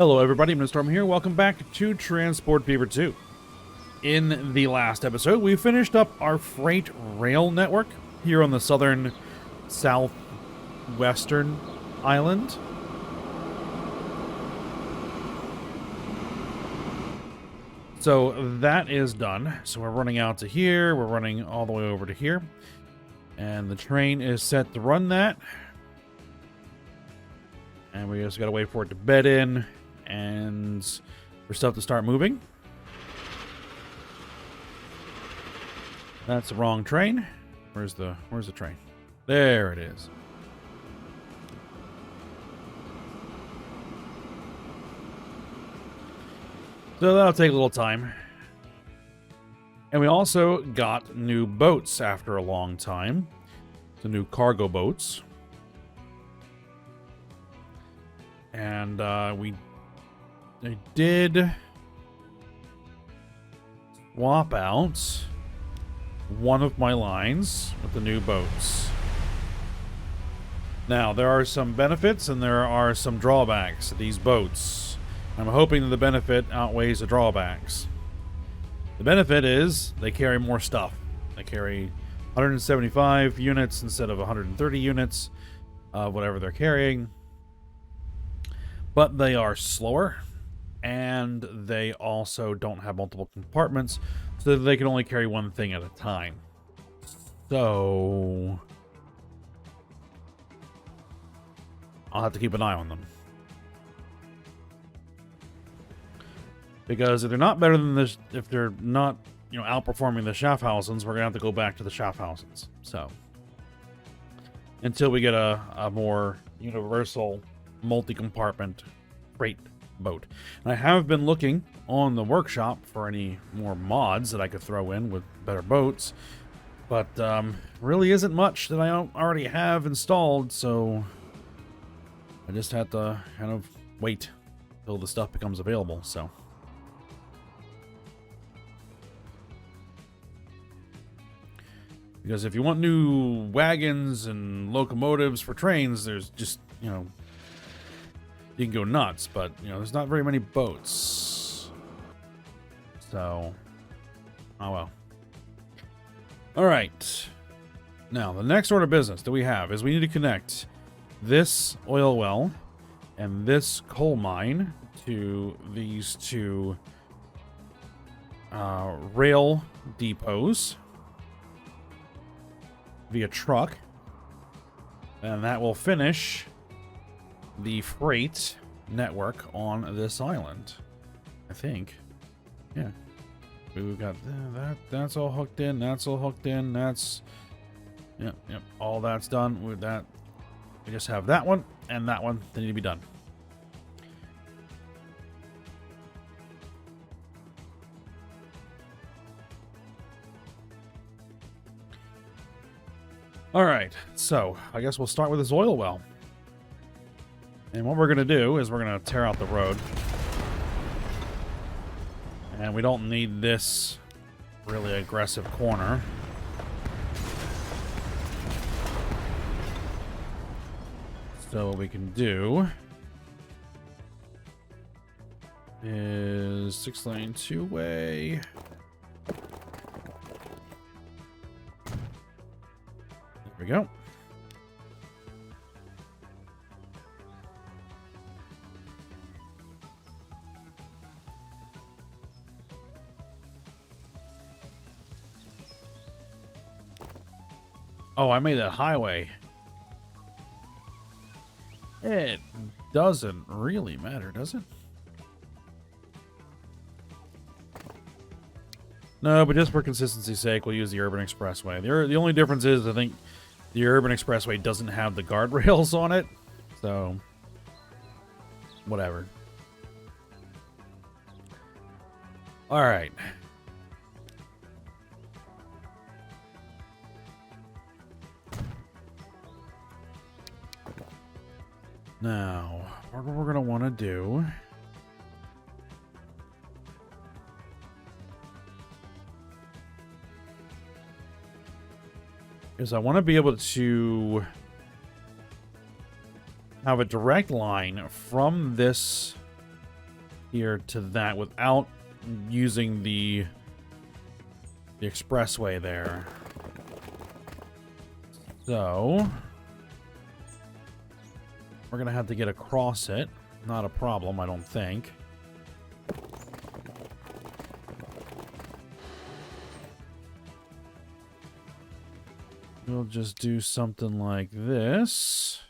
Hello everybody, I'm Storm here. Welcome back to Transport Fever 2. In the last episode, we finished up our freight rail network here on the southern southwestern island. So that is done. So we're running out to here, we're running all the way over to here. And the train is set to run that. And we just gotta wait for it to bed in and for stuff to start moving. That's the wrong train. Where's the train? There it is. So that'll take a little time. And we also got new boats after a long time. The new cargo boats. And I did swap out one of my lines with the new boats. Now, there are some benefits and there are some drawbacks to these boats. I'm hoping that the benefit outweighs the drawbacks. The benefit is they carry more stuff. They carry 175 units instead of 130 units of whatever they're carrying. But they are slower, and they also don't have multiple compartments, so that they can only carry one thing at a time. So I'll have to keep an eye on them. Because if they're not better than this, if they're not, outperforming the Schaffhausens, we're going to have to go back to the Schaffhausens. So until we get a more universal multi-compartment freight boat. And I have been looking on the workshop for any more mods that I could throw in with better boats, but really isn't much that I don't already have installed, so I just have to kind of wait till the stuff becomes available. So because if you want new wagons and locomotives for trains, there's just, you can go nuts, but, there's not very many boats. So, oh well. All right. Now, the next order of business that we have is we need to connect this oil well and this coal mine to these two rail depots via truck. And that will finish the freight network on this island, I think. Yeah, we've got that's all hooked in, that's all hooked in, that's yep, all that's done with that. We just have that one and that one. They need to be done. All right, so I guess we'll start with this oil well. And what we're going to do is we're going to tear out the road. And we don't need this really aggressive corner. So what we can do is 6-lane two-way. There we go. Oh, I made that highway. It doesn't really matter, does it? No, but just for consistency's sake, we'll use the Urban Expressway. The only difference is, I think, the Urban Expressway doesn't have the guardrails on it. So, whatever. All right. Now, what we're going to want to do is I want to be able to have a direct line from this here to that without using the expressway there. So we're gonna have to get across it. Not a problem, I don't think. We'll just do something like this.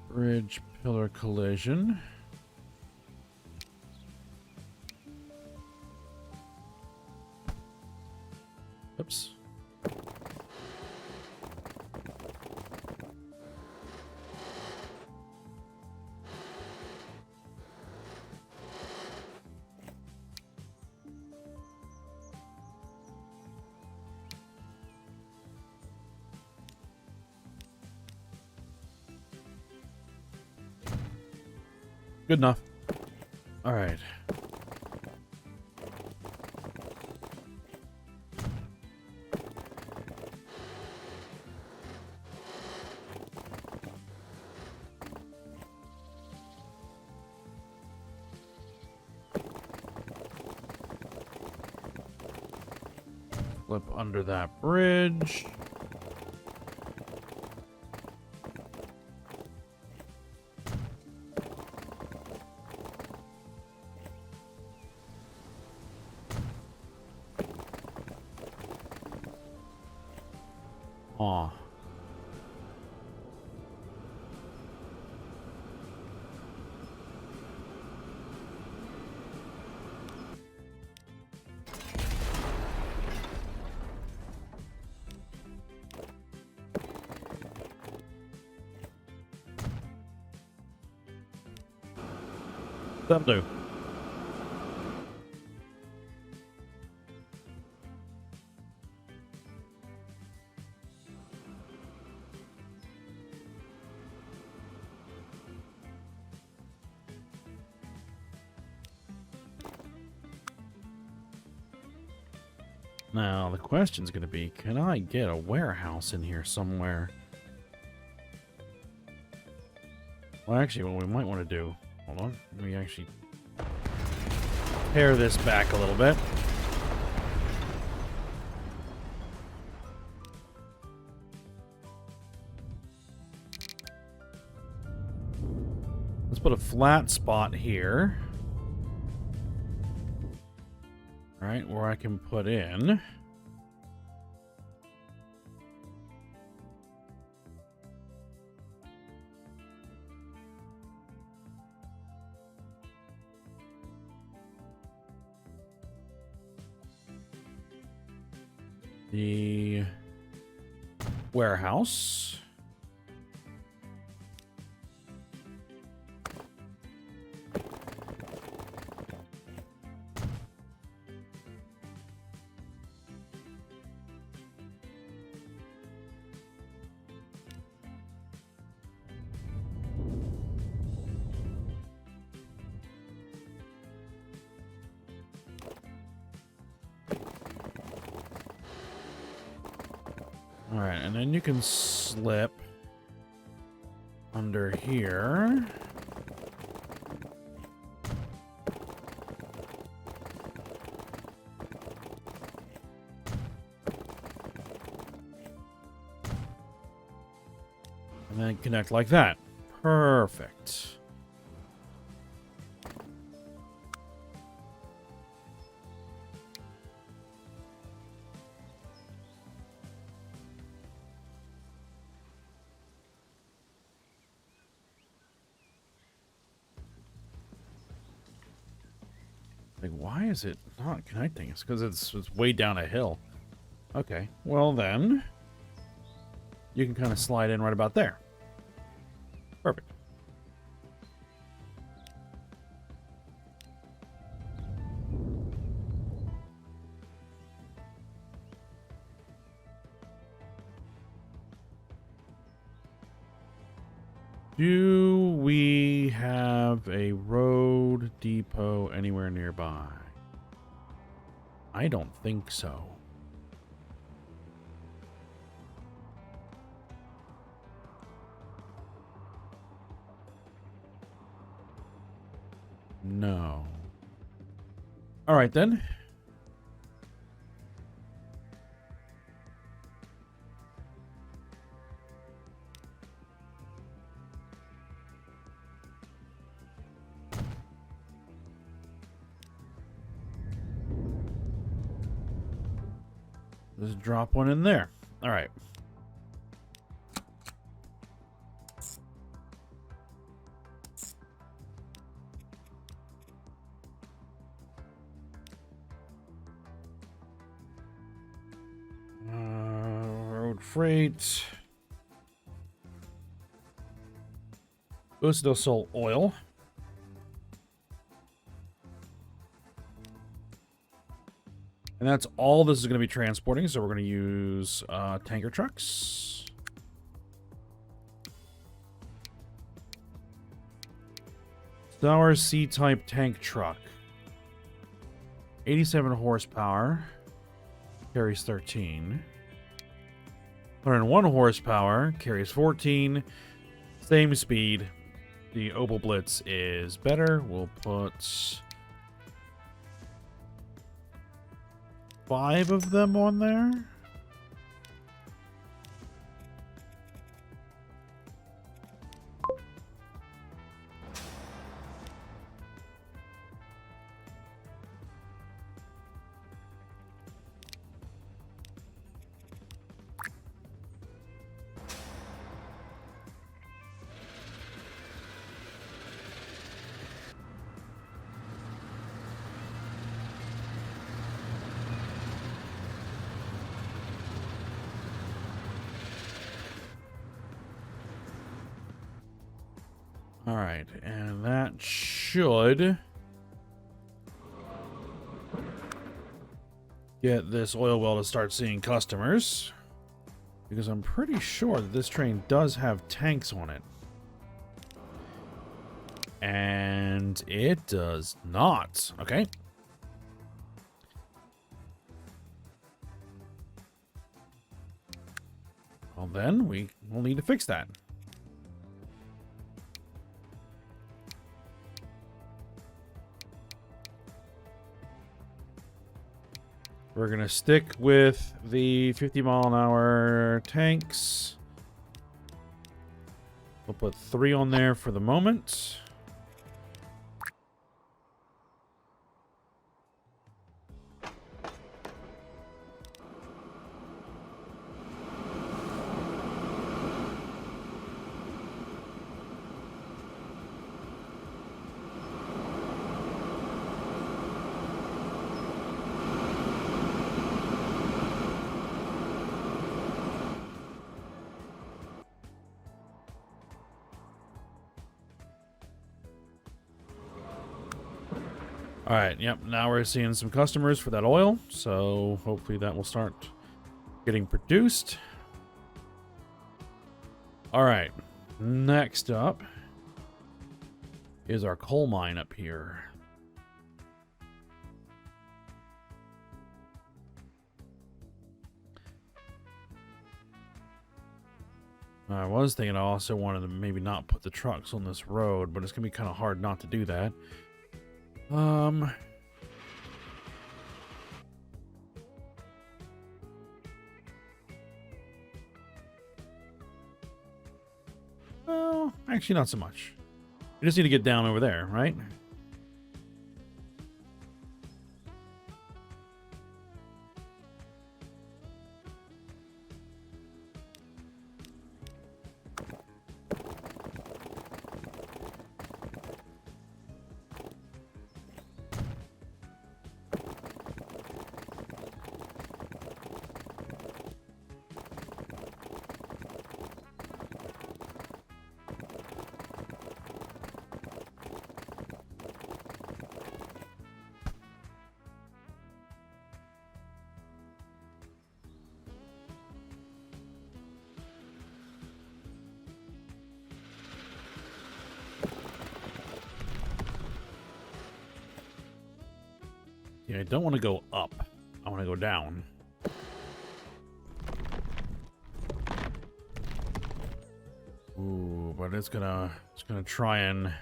Bridge pillar collision. Oops. Good enough. All right. Flip under that bridge. Aw. That'll do. Now, the question's going to be, can I get a warehouse in here somewhere? Well, actually, what we might want to do... Hold on. Let me actually pare this back a little bit. Let's put a flat spot here. Right, where I can put in the warehouse. All right, and then you can slip under here. And then connect like that. Perfect. Like, why is it not connecting? It's because it's way down a hill. Okay, well then, you can kind of slide in right about there. Perfect. Do we have a road depot anywhere nearby? I don't think so. No. All right, then. Just drop one in there. All right. Road freight. Uso Sol oil. And that's all this is going to be transporting, so we're going to use tanker trucks. Sour C-type tank truck. 87 horsepower. Carries 13. 101 horsepower. Carries 14. Same speed. The Opal Blitz is better. We'll put 5 of them on there. All right, and that should get this oil well to start seeing customers, because I'm pretty sure that this train does have tanks on it. And it does not. Okay. Well, then we will need to fix that. We're going to stick with the 50-mile-an-hour tanks. We'll put 3 on there for the moment. All right, yep, now we're seeing some customers for that oil, so hopefully that will start getting produced. All right, next up is our coal mine up here. I was thinking I also wanted to maybe not put the trucks on this road, but it's going to be kind of hard not to do that. Well, actually not so much. You just need to get down over there, right? I don't want to go up. I want to go down. Ooh, but it's gonna try and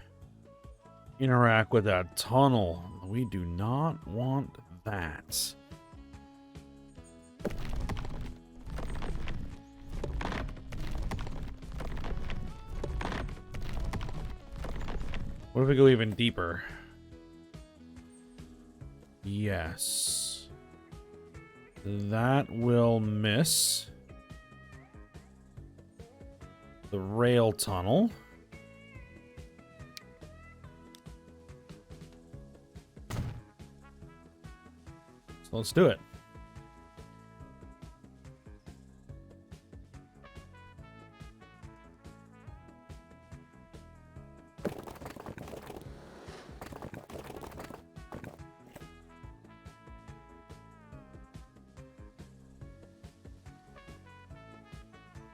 interact with that tunnel. We do not want that. What if we go even deeper? Yes. That will miss the rail tunnel. So let's do it.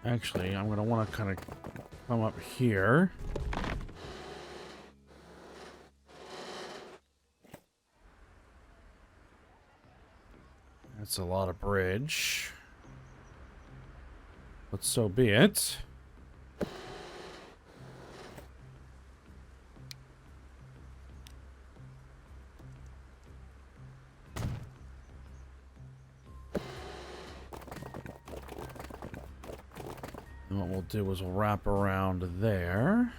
Actually, I'm going to want to kind of come up here. That's a lot of bridge. But so be it. And what we'll do is we'll wrap around there.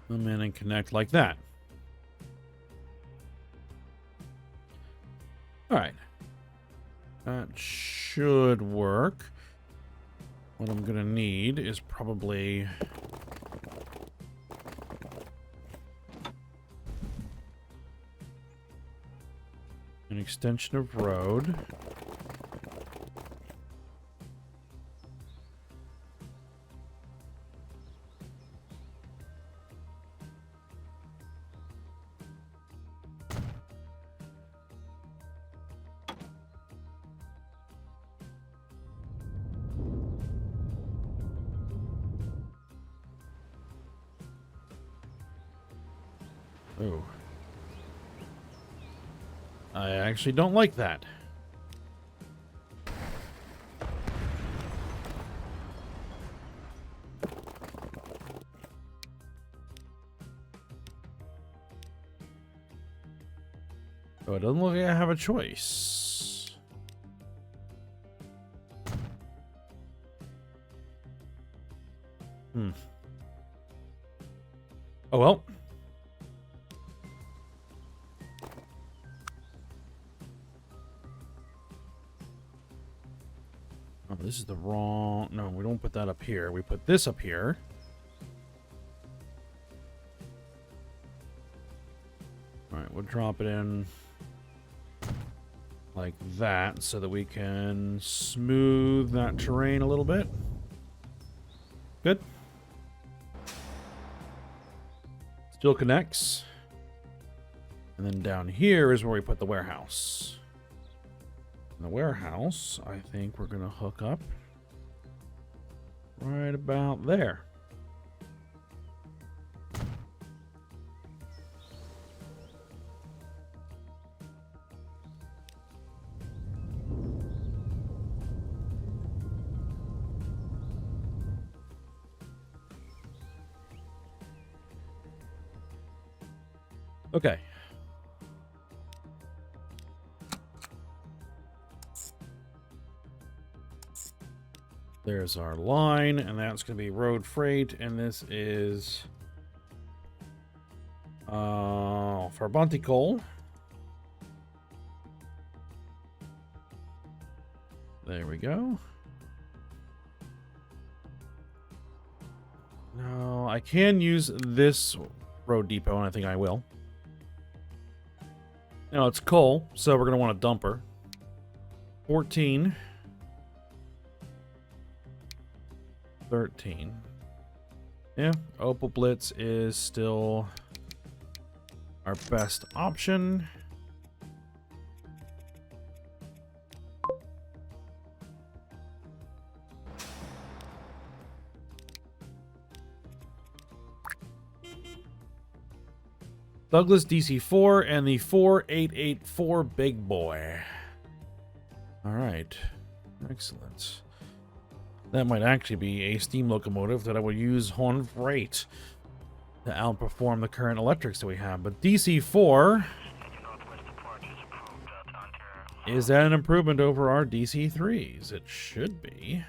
Come in and connect like that. All right. That should work. What I'm going to need is probably an extension of road. Oh. I actually don't like that. Oh, it doesn't look like I have a choice. Oh well. Oh, this is the wrong... No, we don't put that up here. We put this up here. Alright, we'll drop it in like that so that we can smooth that terrain a little bit. Good. Still connects. And then down here is where we put the warehouse. The warehouse, I think we're going to hook up right about there. Okay. There's our line, and that's going to be road freight, and this is Farbonti coal. There we go. No, I can use this road depot, and I think I will. No, it's coal, so we're going to want a dumper. 14. 13. Yeah, Opal Blitz is still our best option. Douglas DC-4 and the 4884 Big Boy. All right. Excellent. That might actually be a steam locomotive that I will use on freight to outperform the current electrics that we have. But DC-4, is that an improvement over our DC-3s? It should be.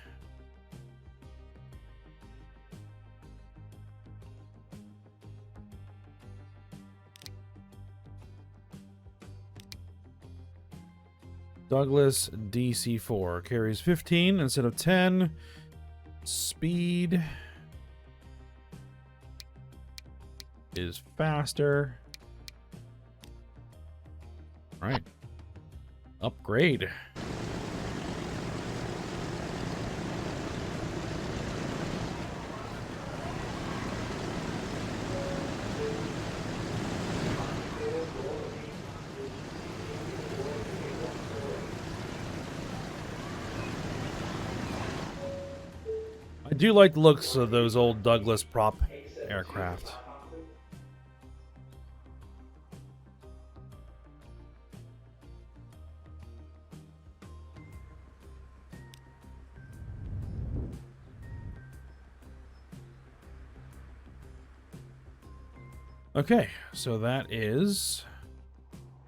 Douglas DC-4 carries 15 instead of 10. Speed is faster. All right. Upgrade. I do like the looks of those old Douglas prop aircraft. Okay, so that is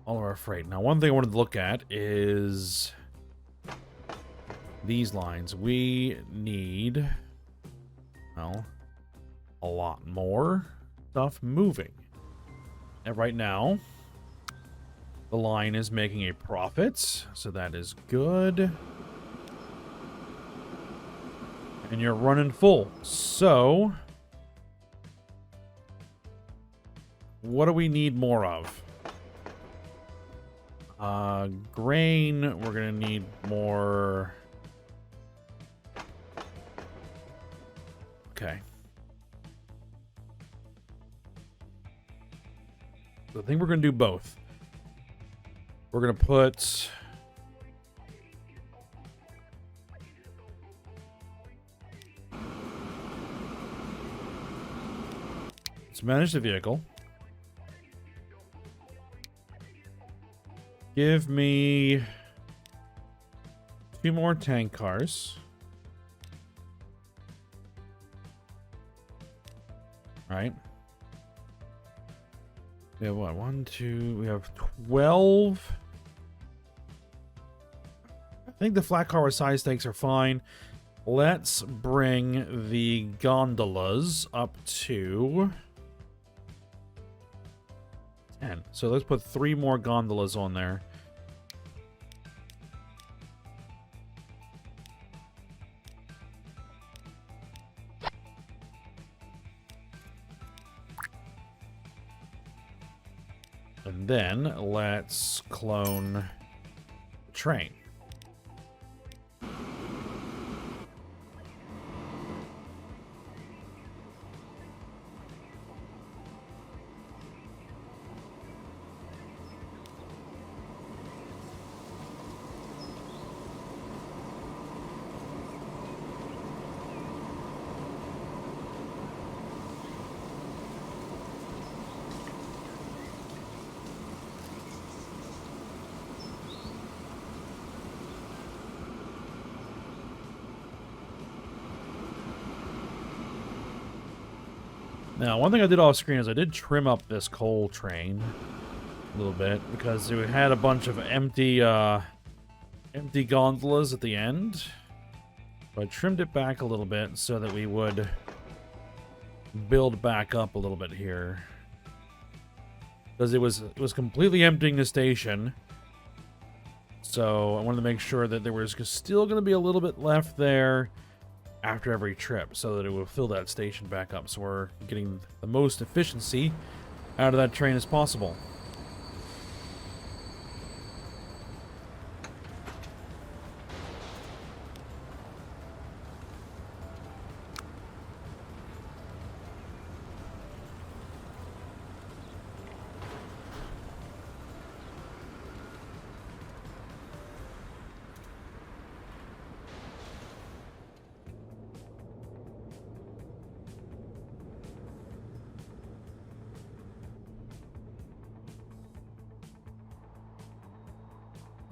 all of our freight. Now, one thing I wanted to look at is these lines. We need, well, a lot more stuff moving. And right now, the line is making a profit, so that is good. And you're running full. So, what do we need more of? Grain, we're gonna need more. Okay. So I think we're gonna do both. We're gonna put let's manage the vehicle. Give me 2 more tank cars. Right. We have what? 1, 2. We have 12. I think the flat car with side stakes are fine. Let's bring the gondolas up to 10. So let's put 3 more gondolas on there. And then let's clone the train. Now, one thing I did off screen is I did trim up this coal train a little bit because we had a bunch of empty gondolas at the end. So I trimmed it back a little bit so that we would build back up a little bit here. Because it was completely emptying the station. So I wanted to make sure that there was still going to be a little bit left there after every trip so that it will fill that station back up. So we're getting the most efficiency out of that train as possible.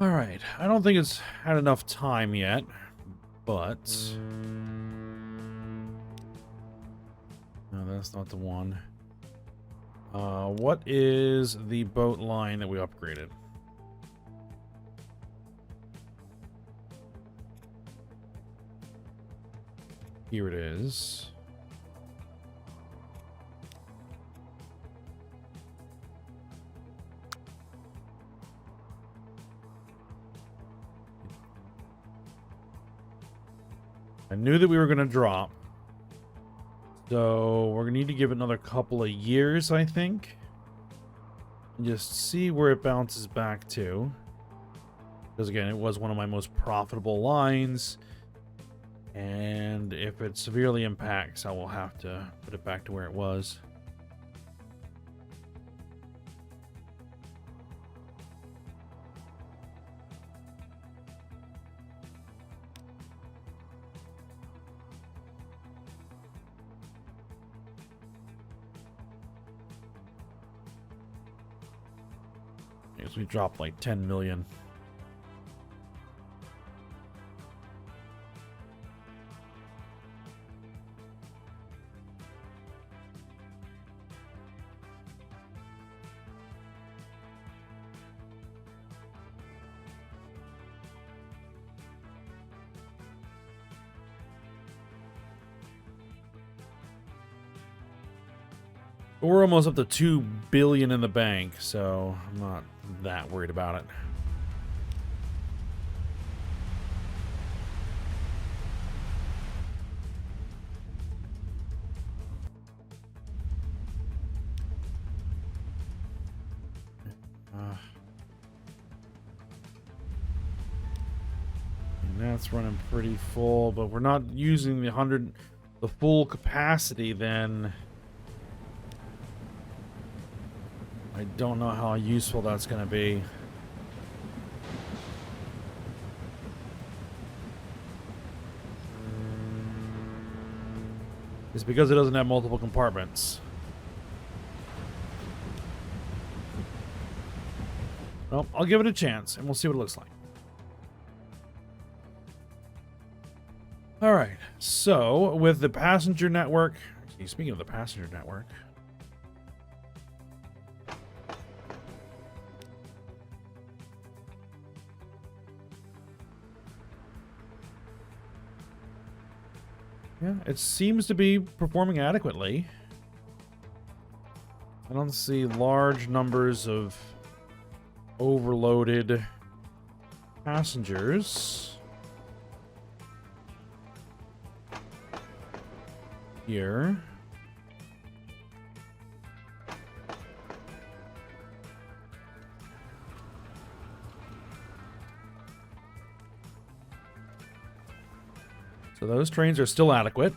All right. I don't think it's had enough time yet, but no, that's not the one. What is the boat line that we upgraded? Here it is. I knew that we were going to drop. So we're going to need to give it another couple of years, I think. And just see where it bounces back to. Because again, it was one of my most profitable lines. And if it severely impacts, I will have to put it back to where it was. We dropped like 10 million. We're almost up to 2 billion in the bank, so I'm not that worried about it. And that's running pretty full, but we're not using the full capacity then. I don't know how useful that's going to be. It's because it doesn't have multiple compartments. Well, I'll give it a chance, and we'll see what it looks like. All right, so with the passenger network... Speaking of the passenger network... Yeah, it seems to be performing adequately. I don't see large numbers of overloaded passengers here. So those trains are still adequate.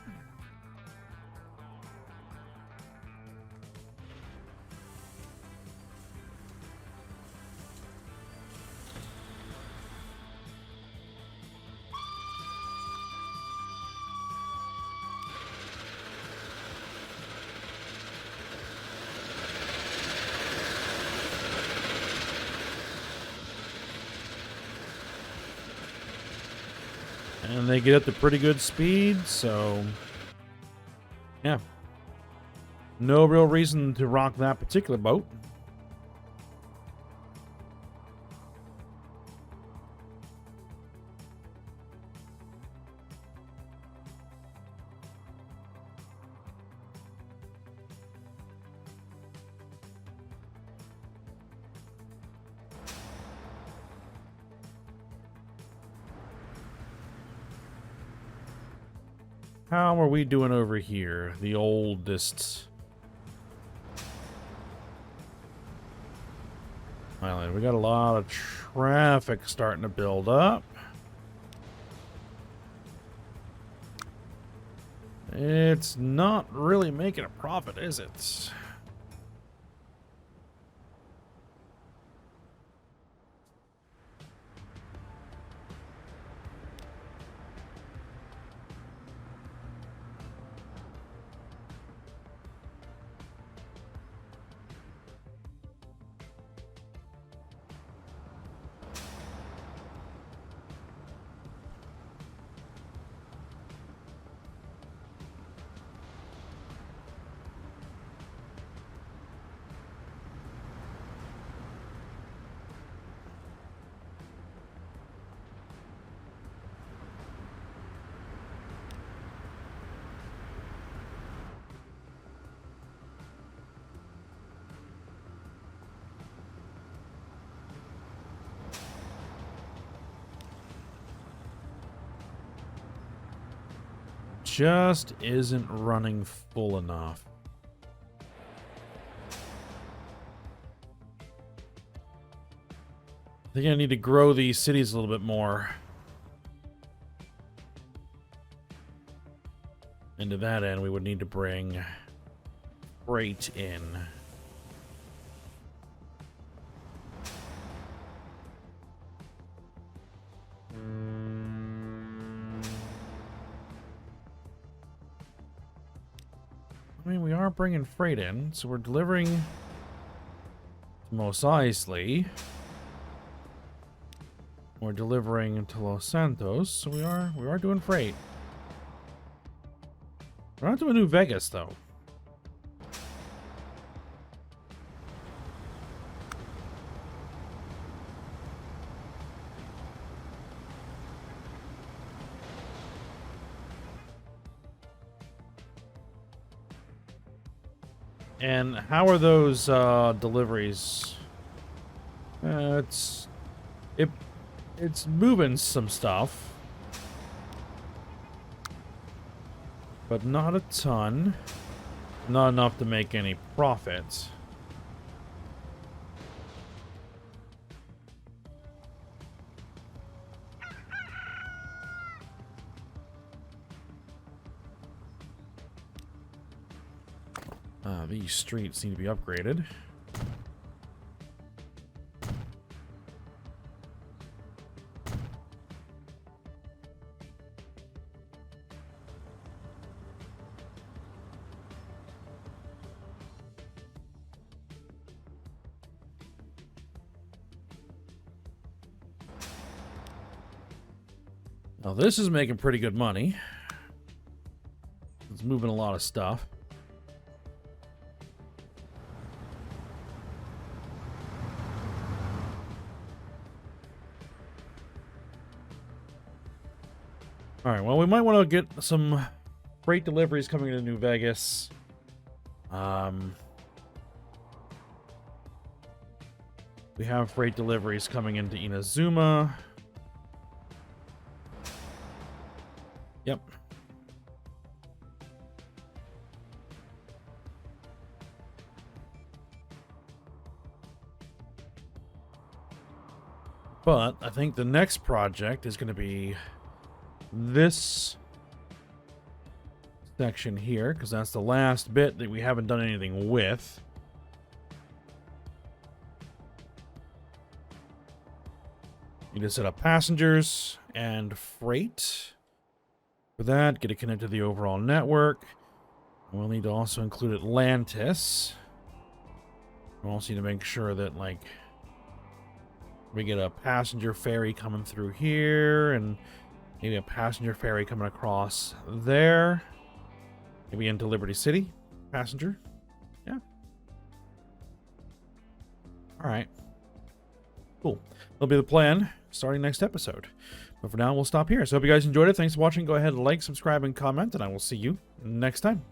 And they get up to pretty good speed, so yeah. No real reason to rock that particular boat. How are we doing over here? The oldest island. We got a lot of traffic starting to build up. It's not really making a profit, is it? just isn't running full enough. I think I need to grow these cities a little bit more. And to that end, we would need to bring freight in. I mean, we are bringing freight in, so we're delivering to Mos Eisley. We're delivering to Los Santos, so we are doing freight. We're not doing New Vegas, though. And how are those deliveries? It's moving some stuff, but not a ton. Not enough to make any profit. These streets need to be upgraded. Now this is making pretty good money. It's moving a lot of stuff. Alright, well, we might want to get some freight deliveries coming into New Vegas. We have freight deliveries coming into Inazuma. Yep. But I think the next project is going to be this section here, because that's the last bit that we haven't done anything with. You just set up passengers and freight. For that, get it connected to the overall network. We'll need to also include Atlantis. We also need to make sure that, like, we get a passenger ferry coming through here, and maybe a passenger ferry coming across there. Maybe into Liberty City. Passenger. Yeah. Alright. Cool. That'll be the plan starting next episode. But for now, we'll stop here. So I hope you guys enjoyed it. Thanks for watching. Go ahead and like, subscribe, and comment, and I will see you next time.